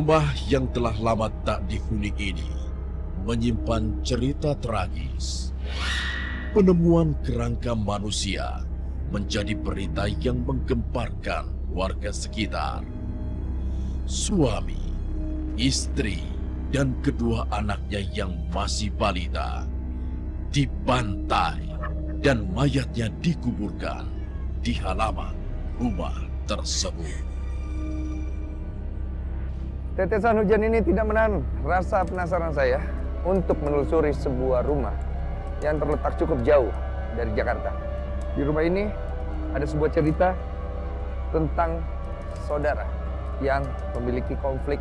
Rumah yang telah lama tak dihuni ini menyimpan cerita tragis. Penemuan kerangka manusia menjadi berita yang menggemparkan warga sekitar. Suami, istri, dan kedua anaknya yang masih balita dibantai dan mayatnya dikuburkan di halaman rumah tersebut. Tetesan hujan ini tidak menahan rasa penasaran saya untuk menelusuri sebuah rumah yang terletak cukup jauh dari Jakarta. Di rumah ini ada sebuah cerita tentang saudara yang memiliki konflik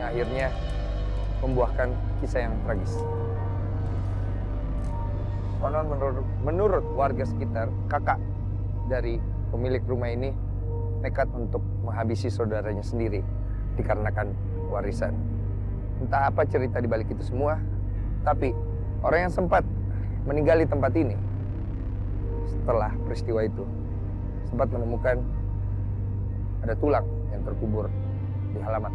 yang akhirnya membuahkan kisah yang tragis. Konon menurut warga sekitar, kakak dari pemilik rumah ini nekat untuk menghabisi saudaranya sendiri dikarenakan warisan. Entah apa cerita di balik itu semua, tapi orang yang sempat meninggali tempat ini setelah peristiwa itu sempat menemukan ada tulang yang terkubur di halaman.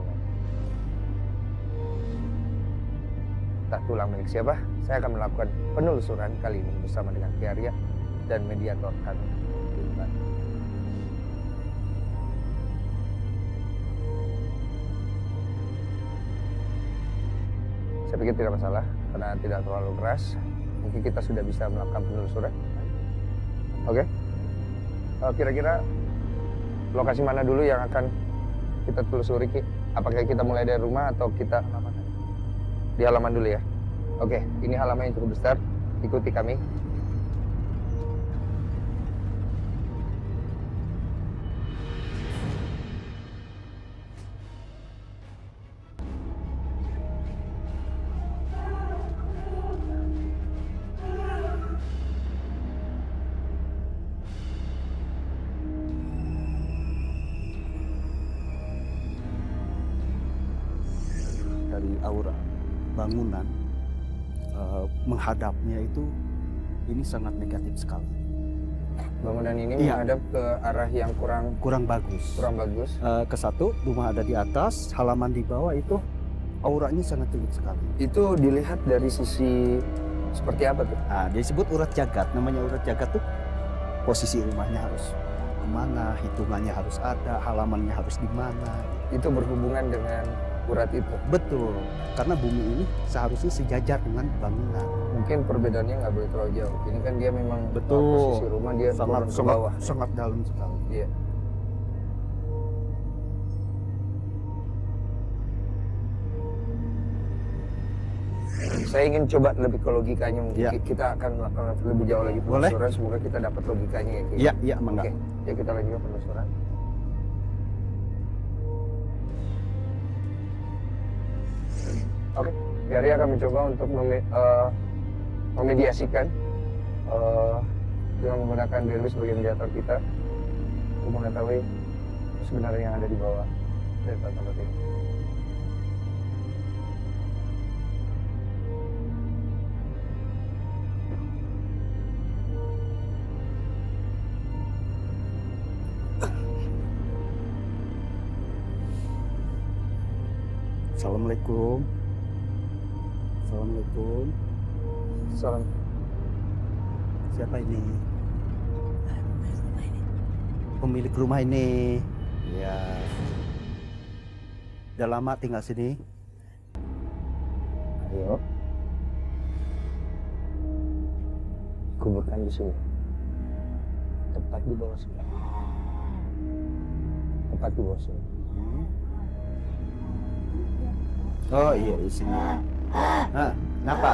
Entah tulang milik siapa, saya akan melakukan penelusuran kali ini bersama dengan Ki Arya dan mediator kami. Saya pikir tidak masalah, karena tidak terlalu keras. Mungkin kita sudah bisa melakukan penelusuran. Oke? Kira-kira lokasi mana dulu yang akan kita telusuri, Ki? Apakah kita mulai dari rumah atau kita di halaman dulu ya? Oke, ini halaman yang cukup besar. Ikuti kami. Dari aura bangunan menghadapnya itu ini sangat negatif sekali. Bangunan ini menghadap ke arah yang Kurang bagus. Ke satu, rumah ada di atas, halaman di bawah itu auranya sangat tinggi sekali. Itu dilihat dari sisi seperti apa tuh? Nah, disebut urat jagat. Namanya urat jagat tuh posisi rumahnya harus kemana, hitungannya harus ada, halamannya harus di mana. Itu berhubungan dengan urat itu. Betul, karena bumi ini seharusnya sejajar dengan bangunan. Mungkin perbedaannya nggak boleh terlalu jauh. Ini kan dia memang Betul. posisi rumah dia turun ke bawah. Sangat dalam sekali. Iya. Saya ingin coba lebih ke logikanya. Mungkin kita akan melakukan lebih jauh lagi penelusuran. Semoga kita dapat logikanya ya. Iya, iya, mangga. Oke, ya kita lanjutkan penelusuran. Oke, Gary akan mencoba untuk memediasikan dengan menggunakan Dewi sebagai mediator kita untuk mengetahui sebenarnya yang ada di bawah dari tempat ini. Assalamualaikum. Salam. Siapa ini? Pemilik rumah ini. Ya. Udah lama tinggal sini? Ayo. Kuburkan di sini. Tepat di bawah sini. Tepat di bawah sini. Oh iya, di sini. Nah, kenapa?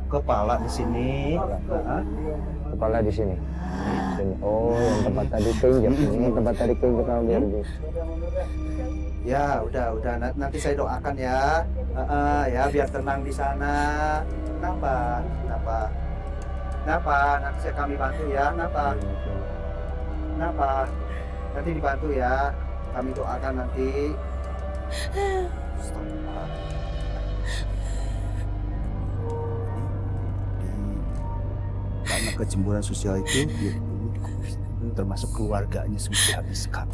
Kepala di sini. Kepala di sini. Sini. Oh, yang tempat tadi keinjak ini, tempat tadi keinjak kalau biar di. Ya, udah. Nanti saya doakan ya. Ya, biar tenang di sana. Kenapa? Nanti kami bantu ya. Kenapa? Nanti dibantu ya. Kami doakan nanti. Karena kecemburuan sosial itu dia termasuk keluarganya semua dihabiskan.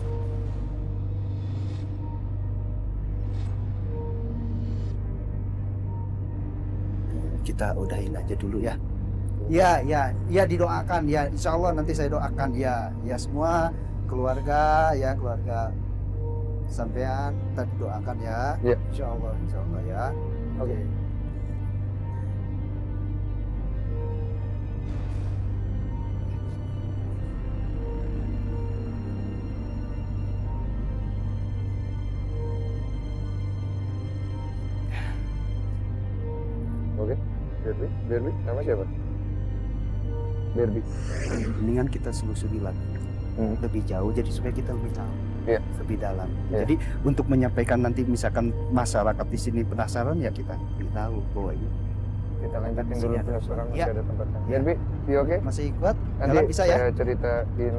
kita udahin aja dulu ya. Ya didoakan ya, insya Allah nanti saya doakan ya semua keluarga sampean tadi doakan ya. Ya. Insya Allah ya. Oke. Oke, Berbi, nama siapa? Berbi. Mendingan kita selusuri lagi lebih jauh, jadi supaya kita lebih tahu, lebih dalam. Iya. Jadi untuk menyampaikan nanti misalkan masyarakat di sini penasaran ya kita beritahu bahwa ini Kita lanjutin dulu penasaran, masih Ya. ada tempatnya. Ya. Berbi, you oke? masih ikut. Nanti Jalan bisa ya. saya ceritain.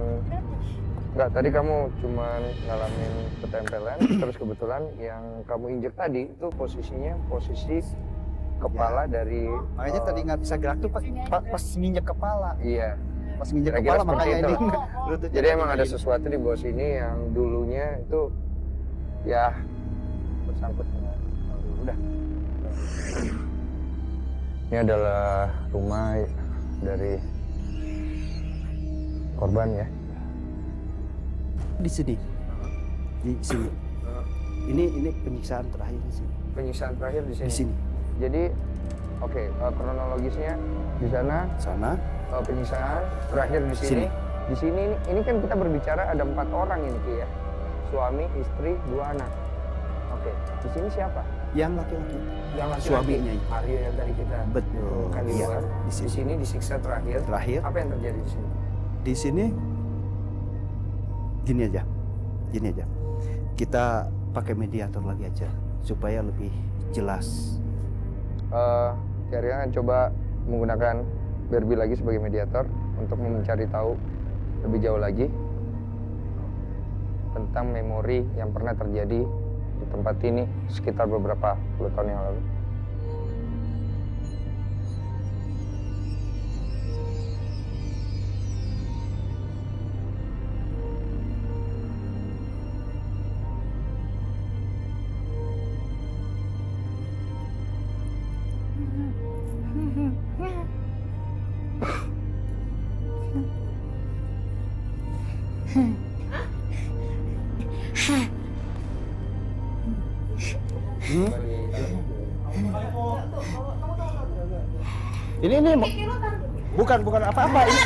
Enggak, tadi kamu cuman ngalamin ketempelan, terus kebetulan yang kamu injek tadi itu posisinya posisi kepala dari Makanya tadi nggak bisa gerak tuh pas nginjek kepala. Iya. Pas nginjek Kira-kira kepala seperti makanya itu ini. lah. lututnya Jadi emang ada begini. sesuatu di bawah sini yang dulunya itu ya bersangkut dengan udah. Ini adalah rumah dari korban ya. di sini. Di sini. Ini penyiksaan terakhir di sini. Penyiksaan terakhir di Di sini. sini. Jadi oke, kronologisnya di sana Sana. penyiksaan terakhir di sini. Sini. Di sini ini kan kita berbicara ada 4 orang ini Ki ya. Suami, istri, 2 anak. Oke, di sini siapa? Yang laki-laki. Yang laki-laki. Suaminya itu. Aryo yang tadi kita Betul. kan di Iya. luar. Di Di sini. sini disiksa terakhir. Terakhir. Apa yang terjadi di sini? Di sini gini aja. Kita pakai mediator lagi aja supaya lebih jelas. Kiarya akan coba menggunakan Berbi lagi sebagai mediator untuk mencari tahu lebih jauh lagi tentang memori yang pernah terjadi di tempat ini sekitar beberapa puluh tahun yang lalu. Ini bukan apa-apa ini.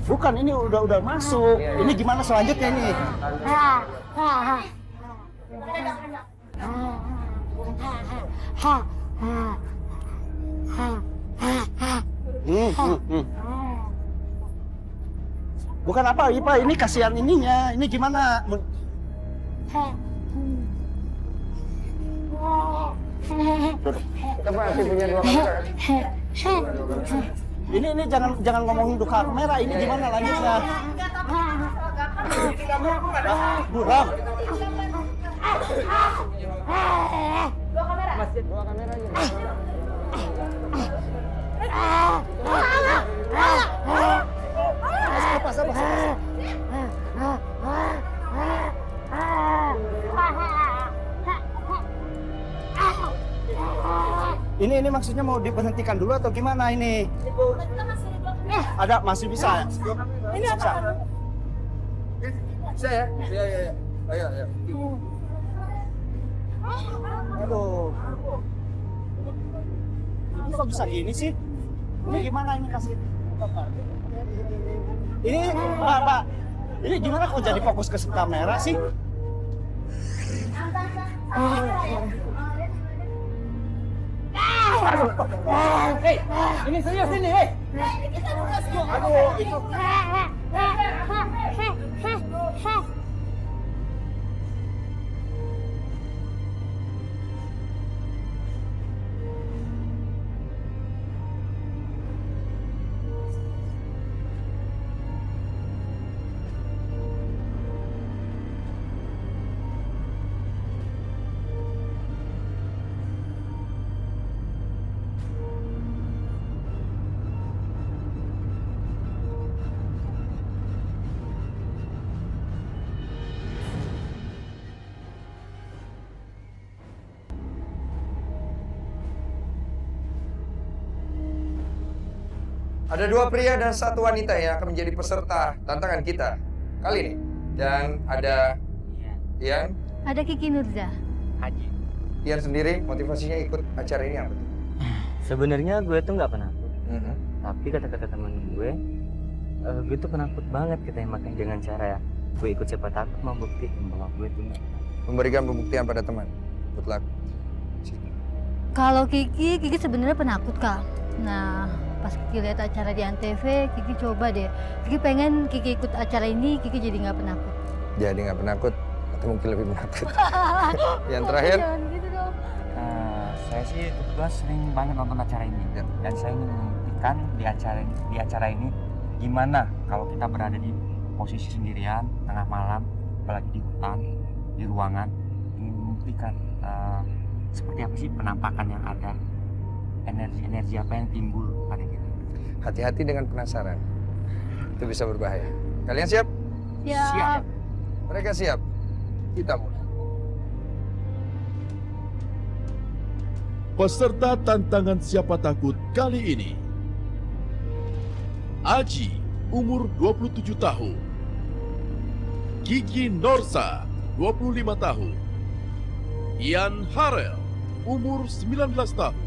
Bukan, ini udah masuk. Ini gimana selanjutnya ini? Bukan apa, Ipa, ini kasihan ininya. Ini gimana? Kita masih punya 2 kamera kan? Ini jangan ngomongin duka merah. Ini gimana lanjutnya? Buram. Dua kameranya. Ini maksudnya mau diberhentikan dulu atau gimana ini? Ada masih bisa. Ini apa? Bisa ya? Iya. Ayo. Aduh. Ini kok bisa gini sih? Ini gimana ini kasih? Ini Pak. Ini gimana kok jadi fokus ke kamera sih? Hei, ini serius ini, hei. Aduh, itu. Ada 2 pria dan 1 wanita yang akan menjadi peserta tantangan kita kali ini. Dan ada Ian. Ada Kiki Nurza. Haji. Ian sendiri motivasinya ikut acara ini apa tuh? Sebenarnya gue tuh nggak penakut. Tapi kata-kata teman gue tuh penakut banget katanya, makanya dengan cara ya gue ikut, siapa takut mau buktiin bahwa gue tuh nggak. Memberikan pembuktian pada teman. Good luck. Kalau Kiki sebenarnya penakut Kak. Nah, pas Kiki lihat acara di Antv, Kiki coba deh. Kiki pengen Kiki ikut acara ini, Kiki jadi nggak penakut. Jadi nggak penakut atau mungkin lebih penakut. Yang terakhir. Jangan gitu dong. Saya sih kebetulan sering banget nonton acara ini dan saya ingin membuktikan di acara ini gimana kalau kita berada di posisi sendirian tengah malam, apalagi di hutan, di ruangan, ingin membuktikan seperti apa sih penampakan yang ada, energi apa yang timbul pada kita. Hati-hati dengan penasaran. Itu bisa berbahaya. Kalian siap? Siap. Mereka siap. Kita mulai. Peserta tantangan siapa takut kali ini. Aji, umur 27 tahun. Kiki Norsa, 25 tahun. Ian Harel, umur 19 tahun.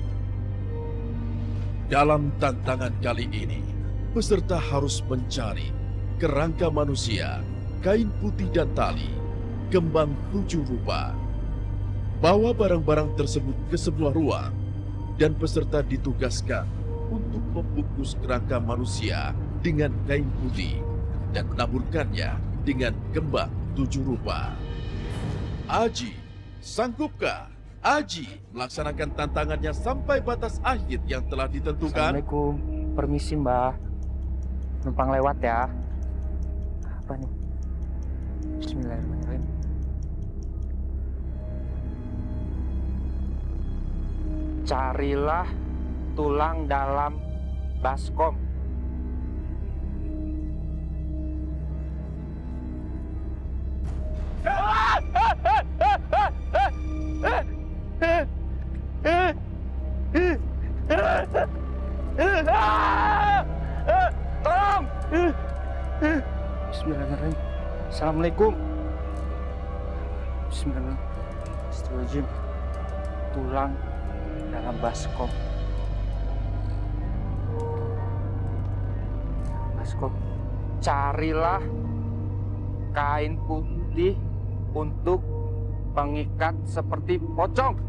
Dalam tantangan kali ini, peserta harus mencari kerangka manusia, kain putih dan tali, kembang 7 rupa. Bawa barang-barang tersebut ke sebuah ruang dan peserta ditugaskan untuk membungkus kerangka manusia dengan kain putih dan menaburkannya dengan kembang 7 rupa. Aji, sanggupkah Aji melaksanakan tantangannya sampai batas akhir yang telah ditentukan? Assalamualaikum, permisi Mbak, numpang lewat ya. Apa nih? Bismillahirrahmanirrahim. Carilah tulang dalam baskom. Tolong! Bismillahirrahmanirrahim. Assalamualaikum. Bismillahirrahmanirrahim. Tulang dalam baskom. Carilah kain putih untuk pengikat seperti pocong.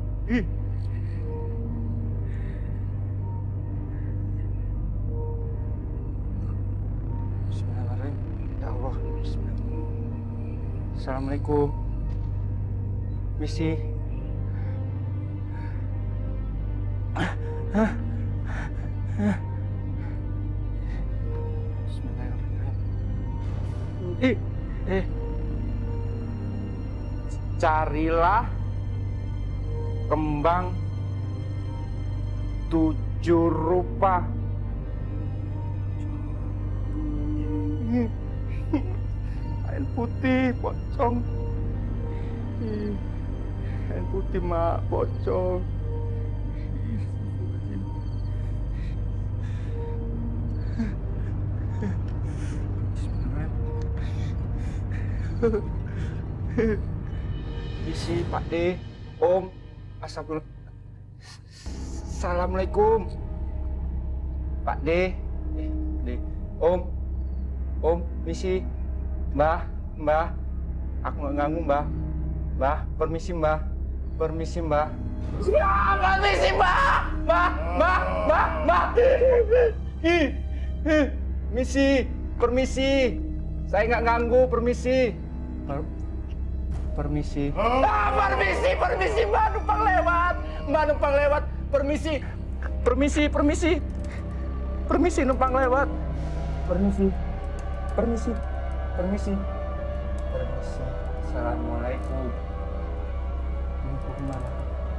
Bismillahirrahmanirrahim. Ya Allah. Bismillahirrahmanirrahim. Assalamualaikum. Misi. Bismillahirrahmanirrahim. Carilah kembang 7 rupa. Kain putih pocong. Kain putih mak pocong. Isi Pak D, Om, astagfirullah. Assalamualaikum. Pak D, Om, misi, Mbah, aku nggak ganggu Mbah, permisi Mbah, permisi Mbah. Permisi Mbah, misi, permisi, saya nggak ganggu, permisi. Permisi. Permisi, Mbak numpang lewat. Permisi numpang lewat. Permisi. Assalamualaikum. Ini kemana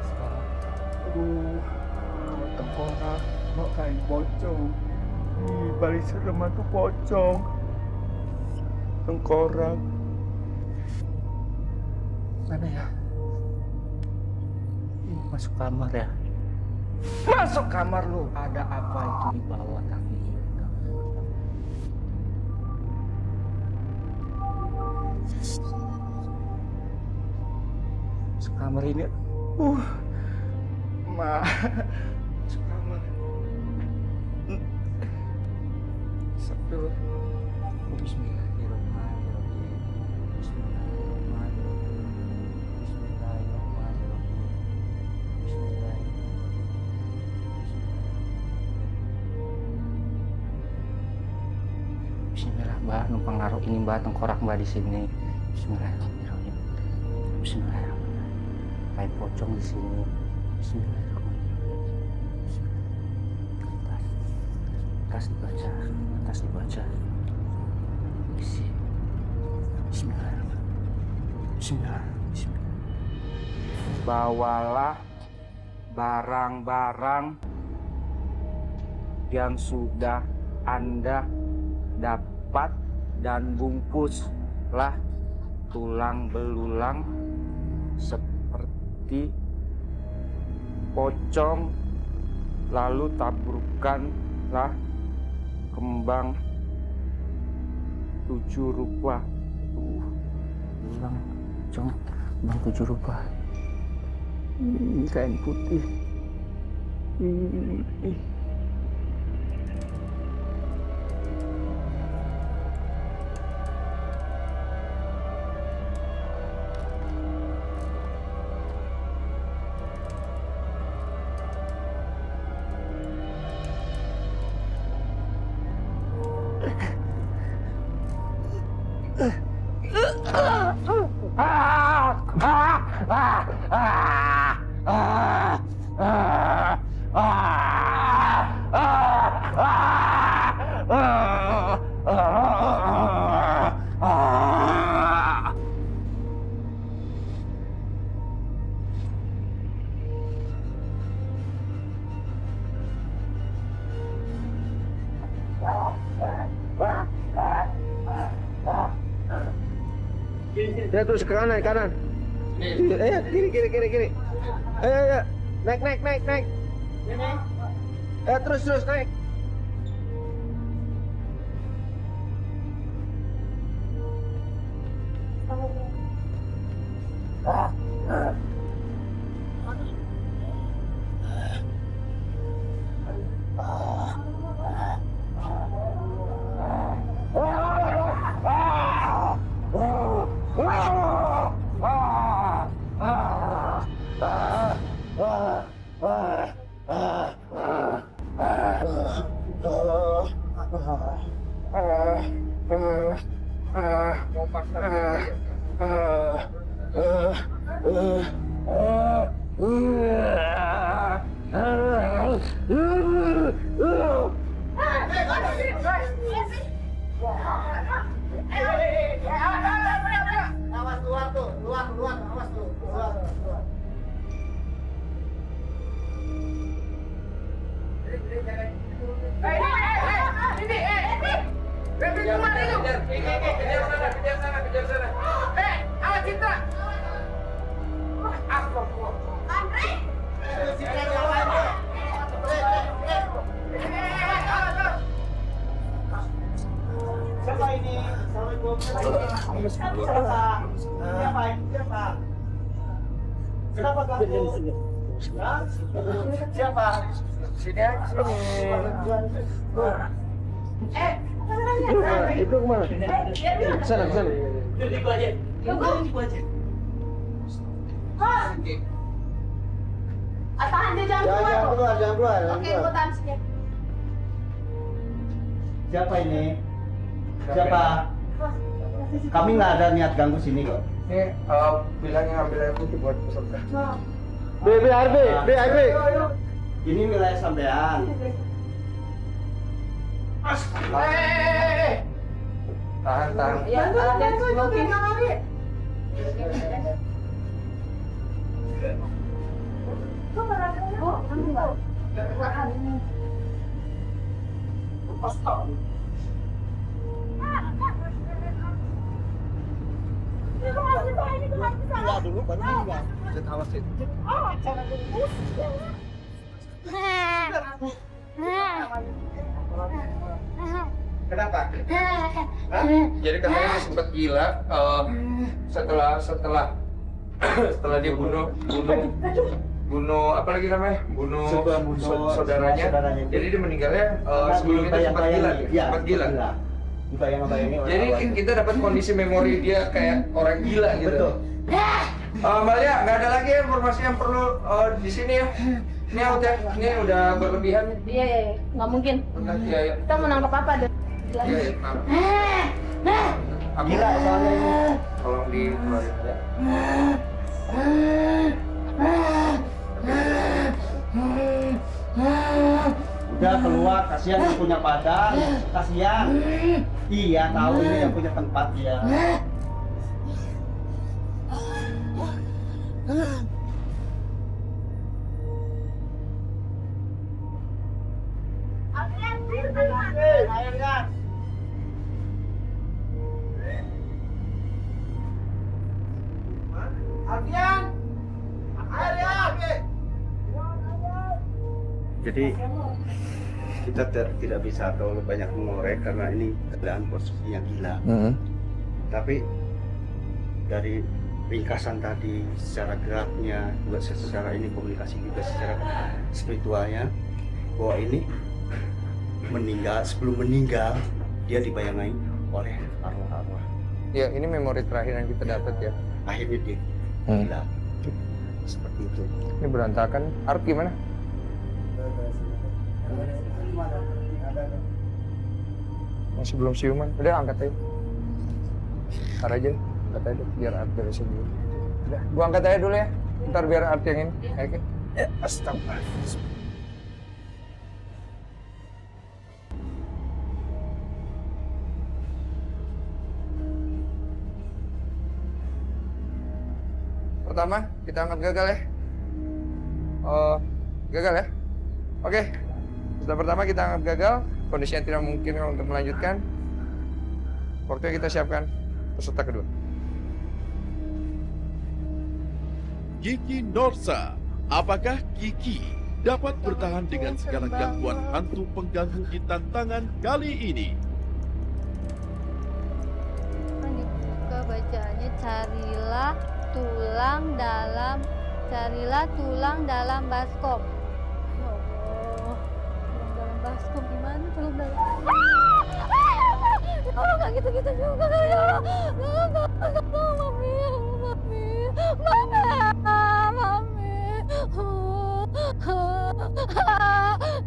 sekarang? Aduh, tengkorak, mau kain pocong. Balik serem tuh pocong. Tengkorak. Mana ya? Masuk kamar ya? Masuk kamar lu. Ada apa itu di bawah kaki? Sekamar ini. Ma. Sekamar. Sabtu. Bismillahirrahmanirrahim. Bismillahirrahmanirrahim. Bismillahirrahmanirrahim. Bismillah, Mbah, numpang naruh ini, Mbah, tengkorak Mbah di sini. Bismillahirrahmanirrahim. Bismillahirrahmanirrahim. Kayak pocong di sini. Bismillahirrahmanirrahim. Atas dibaca, atas dibaca. Isi. Bismillahirrahmanirrahim. Bismillahirrahmanirrahim. Bawalah barang-barang yang sudah Anda dapat dan bungkuslah tulang belulang seperti pocong, lalu taburkanlah kembang 7 rupa. Belulang, pocong, kembang 7 rupa. Ini kain putih. Ya, terus ke kanan, kanan. Ayo, kiri. Ayo. Naik. Terus naik. Siapa? Sini aja, sini. Itu kemana? Sana. Tahan dia jangan keluar. Oke, gua tahan sini. Siapa ini? Siapa? Kami nggak ada niat ganggu sini kok. Ini bilangnya ambil air putih buat peserta. BAB. Ini wilayah sampean. Tahan. Ya, oke. Dulu baru meninggal. Awasin. Kenapa? Jadi katanya dia sempat gila setelah dia bunuh apa lagi namanya? Bunuh saudaranya. Jadi dia meninggalnya sebelum itu sempat gila. Sempat gila. Dibayang-bayangin Jadi kita dapat kondisi memori dia kayak orang gila gitu. Betul. Malia, nggak ada lagi informasi yang perlu di sini ya. Ini out ya, ini udah berlebihan. Iya, nggak mungkin. Iya, iya. Kita mau nangkep apa deh? Iya, iya. Maaf. Gila soalnya ini. Tolong dikeluarin ya. Udah keluar, kasihan yang punya padang, kasihan. Iya, tahu ini yang punya tempat dia. Jadi kita tidak bisa terlalu banyak mengorek karena ini keadaan posisinya gila. Tapi dari ringkasan tadi, secara geraknya, juga secara ini komunikasi juga secara spiritualnya, bahwa ini sebelum meninggal dia dibayangi oleh arwah-arwah. Ya, ini memori terakhir yang kita dapat ya. Akhirnya dia gila. Seperti itu. Ini berantakan. Arp gimana? Masih belum siuman. Udah angkat aja. Ntar aja, angkat aja biar Art beresin dulu. Udah, gua angkat aja dulu ya. Ntar biar Art yang ini. Oke. Astagfirullah. Pertama, kita angkat gagal ya. Gagal ya. Oke. Setelah pertama kita angkat gagal, kondisi yang tidak mungkin untuk melanjutkan. Waktunya kita siapkan peserta kedua. Kiki Norsa, apakah Kiki dapat bertahan dengan segala gangguan hantu pengganggu di tantangan kali ini? Dibuka bacaannya carilah tulang dalam baskom. Ya Allah, tulang dalam baskom gimana tulang dalam? Ya Allah, nggak gitu-gitu juga kan ya Allah. Nggak mau, mami.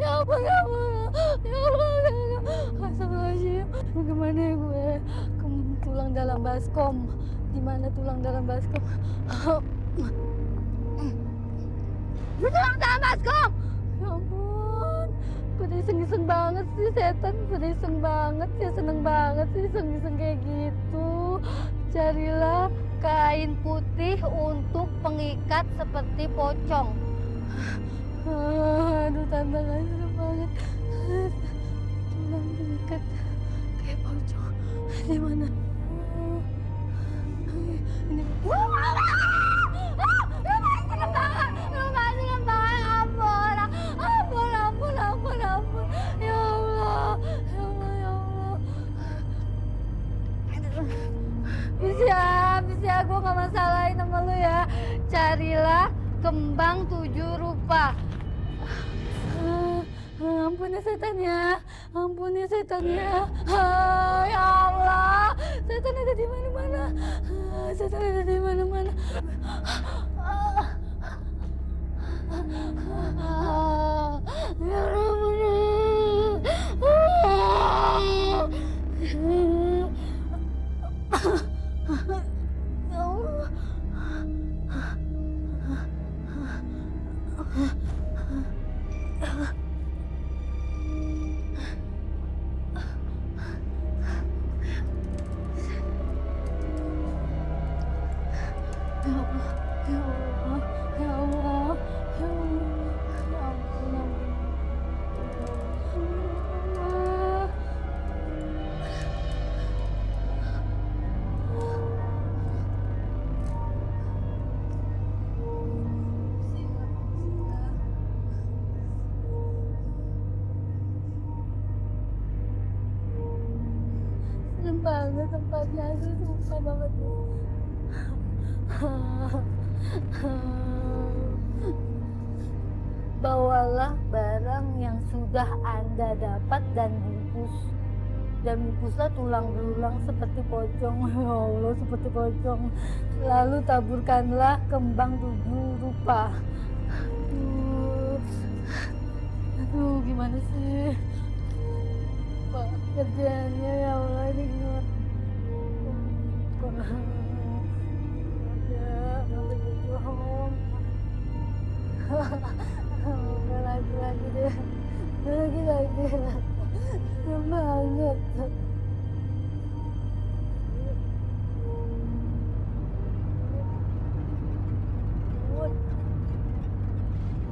Ya ampun, ya Allah. Astagfirullahaladzim. Gimana ya gue? Tulang dalam baskom. Gimana tulang dalam baskom? Tulang dalam baskom! Ya ampun. Pada iseng-iseng banget sih setan. Pada iseng banget sih. Seneng banget sih iseng-iseng kayak gitu. Carilah kain putih untuk pengikat seperti pocong. Aduh, tantangannya serem banget. Tulang pengikat kayak pocong. Di mana? Ini. Ampun. Ya Allah. Bisa, gue gak masalahin sama lu ya. Carilah kembang 7 rupa. Ampun ya setannya. Ya Allah, setan ada di mana-mana. Ya Allah. banget tempatnya, Aziz suka banget. Bawalah barang yang sudah Anda dapat dan bungkuslah tulang belulang seperti pocong. Ya Allah, seperti pocong. Lalu taburkanlah kembang 7 rupa. Aduh, gimana sih Pak kerjaannya, ya Allah, ini gimana? Lagi deh, lagi semangat.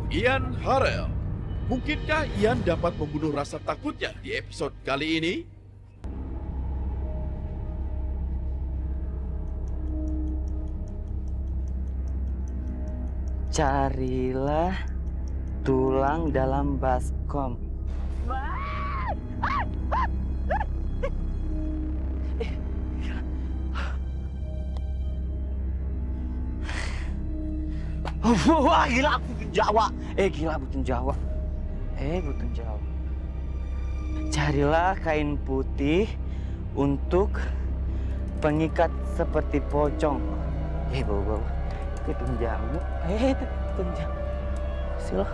Ian Harrell. Mungkinkah Ian dapat membunuh rasa takutnya di episode kali ini? Carilah tulang dalam baskom. Wah, gila butun Jawa. Gila butun Jawa. Butun Jawa. Carilah kain putih untuk pengikat seperti pocong. Bawa. Butun Jawa. Butun Jawa. Silo.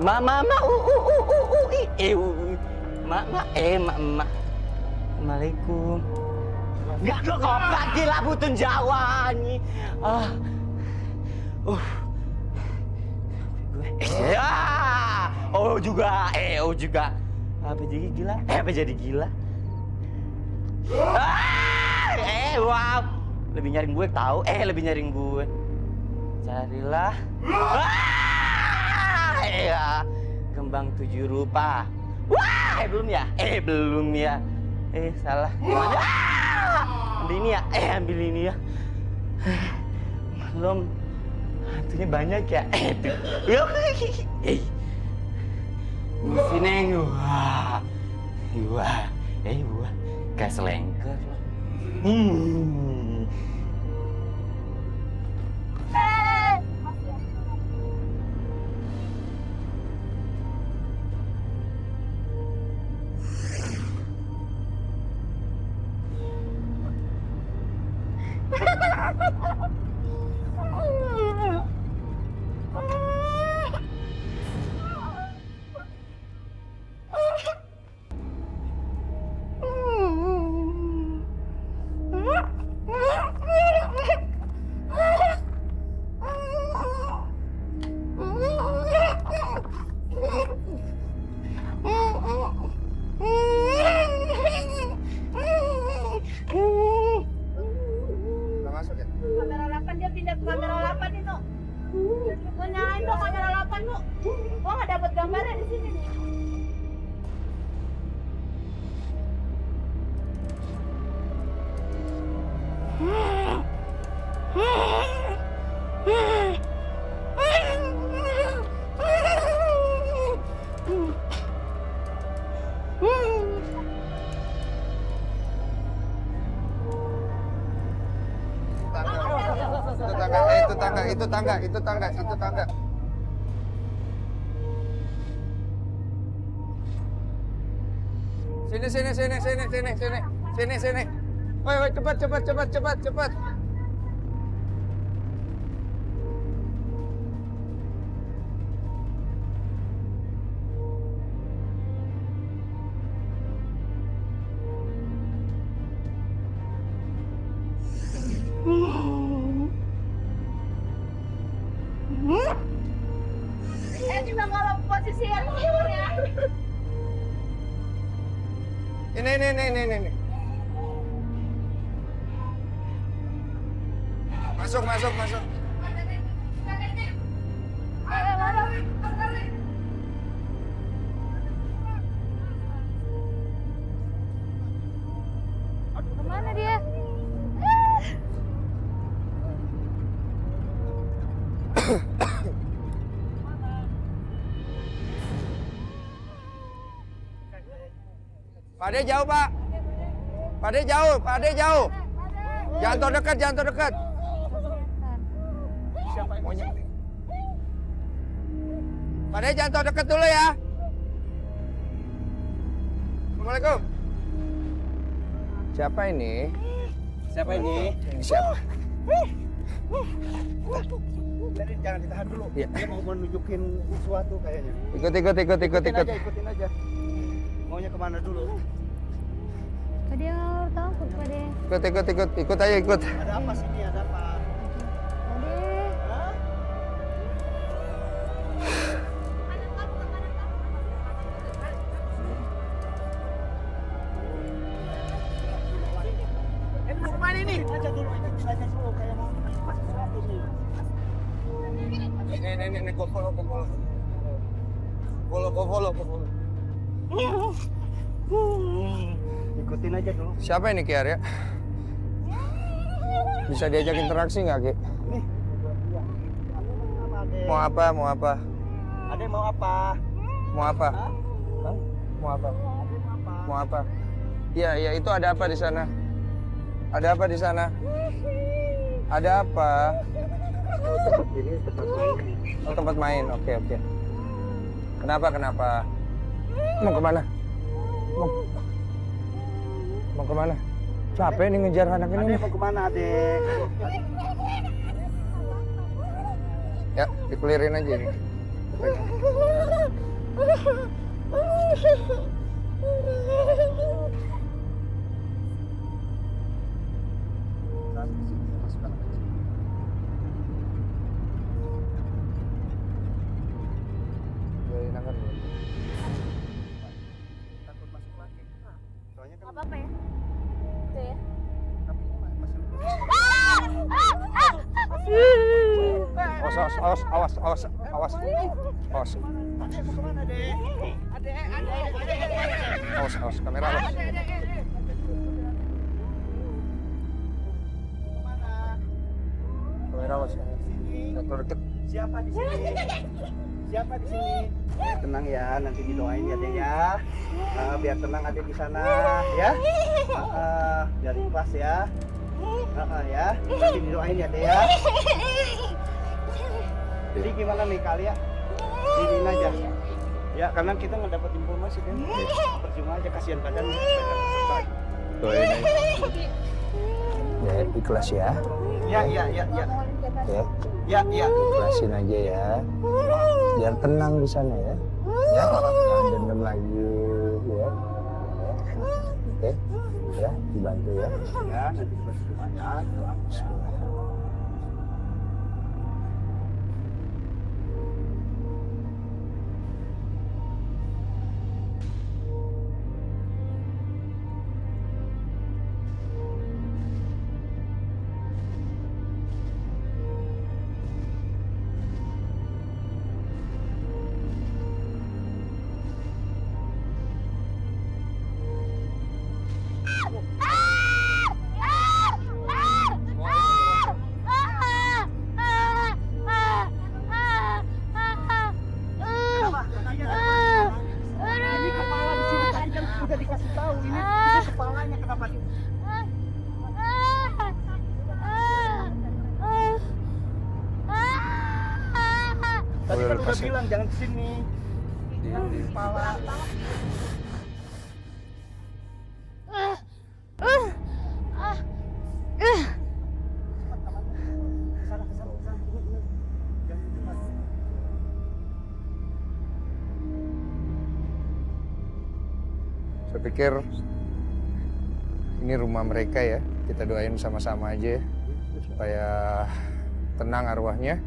Mama, Assalamualaikum. Enggak goblok, gila butun Jawa nih. Juga. Apa jadi gila? Wow. Lebih nyaring gue tahu. Lebih nyaring gue. Carilah. Kembang 7 rupa. Wah, belum ya? Salah. Gimana? Ambil ini ya. Ambil ini ya. Belum. Hantunya banyak ya. Sini. Wah. Kayak selengker. Udah masuk ya? Kamera 8 dia pindah ke kamera 8 itu. Mau nyalain dong kamera 8 lu. Gua nggak dapat gambarnya di sini nih. Itu tangga. Sini. Woi, cepat. Cuma kalau posisi yang timur ya. Ini. Masuk. Kemana dia? Pak Ade jauh, Pak. Pak Ade jauh, Pak Ade jauh. Jangan terdekat, jangan terdekat. Siapa yang monyet? Pak Ade jangan terdekat dulu ya. Assalamualaikum. Siapa ini? Siapa ini? Ini siapa? Jadi jangan ditahan dulu. Iya. Dia mau menunjukin sesuatu kayaknya. Ikut. Ikutin aja. Maunya kemana dulu? Pak De nggak takut, Pak De. Ikut aja, ikut. Ada apa sini? Ada apa? Pak De. Hah? Mau kemana ini? Aja dulu, ikutin aja dulu. Kayak mau menunjukkan sesuatu nih. Ini, go follow. Follow. Ikutin aja dulu. Siapa ini Ki Arya? Bisa diajak interaksi nggak Ki? Nih. Mau apa? Ade mau apa? Mau apa? Hah? Hah? Mau apa? Ade mau apa? Mau apa? Iya, itu ada apa di sana? Ada apa di sana? Ada apa? Ini tempat main. Oh, tempat main. Oke. Kenapa? Mau kemana? Mau kemana? Capek nih ngejar anak ini. Ade mau kemana, Adek? Ya, dikelirin aja ini. Biarin angkat dulu. Takut masuk lagi. Soalnya kan Apa ya? Itu ya. tapi ini masih Awas. Adek mau kemana, Dek? Awas, kamera awas. Kemana? Kamera awas. Satu deket. Siapa di sini? Tenang ya, nanti didoain ya, Dek ya. Biar tenang Adek di sana ya. Biar ikhlas ya. Ya, nanti didoain ya, Dek ya. Jadi gimana nih kalian? Dinin aja. Ya, karena kita nggak dapat informasi kan. Percuma aja, kasihan badannya. Doain aja. Ya, ikhlas ya. Ya. Ya, ikhlasin aja ya. Biar tenang di sana ya. Ya, jangan dendam lagi ya. Oke, ya, dibantu ya. Ya, nanti berdoa ya. Ini kepala di sini tadi kan udah dikasih tahu ini kepalanya kenapa di Tadi kan udah bilang jangan ke sini. Di kepala. Saya pikir ini rumah mereka ya. Kita doain sama-sama aja ya, supaya tenang arwahnya.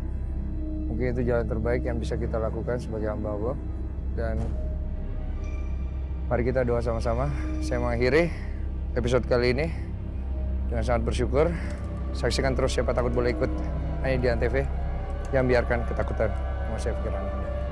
Mungkin itu jalan terbaik yang bisa kita lakukan sebagai hamba Allah. Dan mari kita doa sama-sama. Saya mengakhiri episode kali ini dengan sangat bersyukur. Saksikan terus Siapa Takut Boleh Ikut hanya di Antv yang biarkan ketakutan menguasai pikiran Anda.